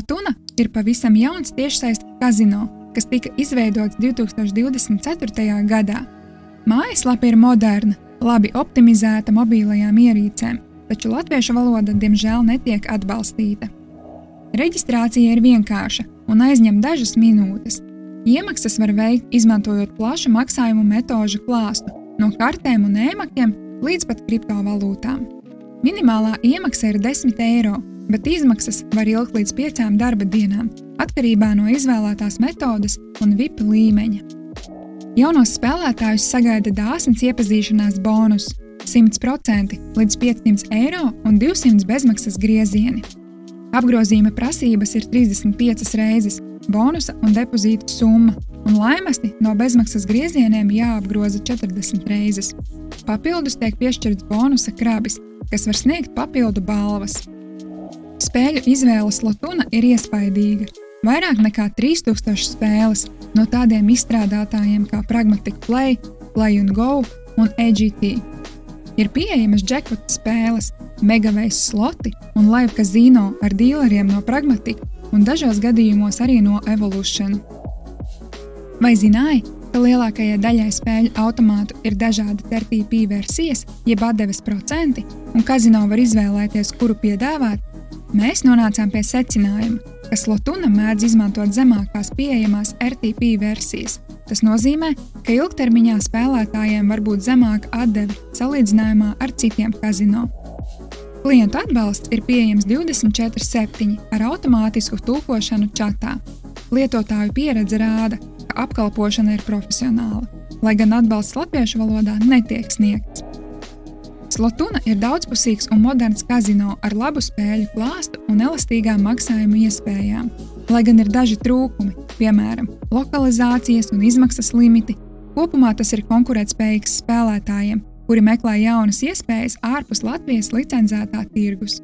Slotuna ir pavisam jauns tiešsaistes kazino, kas tika izveidots 2024. gadā. Mājaslapa ir moderna, labi optimizēta mobīlajām ierīcēm, taču latviešu valoda, diemžēl, netiek atbalstīta. Reģistrācija ir vienkārša un aizņem dažas minūtes. Iemaksas var veikt, izmantojot plašu maksājumu metožu klāstu, no kartēm un ēmakiem līdz pat kriptovalūtām. Minimālā iemaksa ir 10 eiro, bet izmaksas var ilgt līdz 5 darba dienām, atkarībā no izvēlētās metodes un VIP līmeņa. Jaunos spēlētājus sagaida dāsns iepazīšanās bonus 100% līdz 500 eiro un 200 bezmaksas griezieni. Apgrozījuma prasības ir 35 reizes, bonusa un depozītu summa, un laimasti no bezmaksas griezieniem jāapgroza 40 reizes. Papildus tiek piešķirts bonusa krabis, kas var sniegt papildu balvas. Spēļu izvēle Slotuna ir iespaidīga. Vairāk nekā 3000 spēles no tādiem izstrādātājiem kā Pragmatic Play, Play & Go un EGT. Ir pieejamas jackpot spēles, Megaways sloti un live kazino ar dīleriem no Pragmatic un dažos gadījumos arī no Evolution. Vai zināji, ka lielākajai daļai spēļu automātu ir dažādi TRTP versijas, jeb atdeves procenti, un kazino var izvēlēties, kuru piedāvāt? Mēs nonācām pie secinājuma, ka Slotuna mēdz izmantot zemākās pieejamās RTP versijas. Tas nozīmē, ka ilgtermiņā spēlētājiem var būt zemāka atdeve salīdzinājumā ar citiem kazino. Klientu atbalsts ir pieejams 24/7 ar automātisku tulkošanu čatā. Lietotāju pieredze rāda, ka apkalpošana ir profesionāla, lai gan atbalsts latviešu valodā netiek sniegts. Slotuna ir daudzpusīgs un moderns kazino ar labu spēļu klāstu un elastīgām maksājumu iespējām. Lai gan ir daži trūkumi, piemēram, lokalizācijas un izmaksas limiti, kopumā tas ir konkurētspējīgs spēlētājiem, kuri meklē jaunas iespējas ārpus Latvijas licencētā tirgus.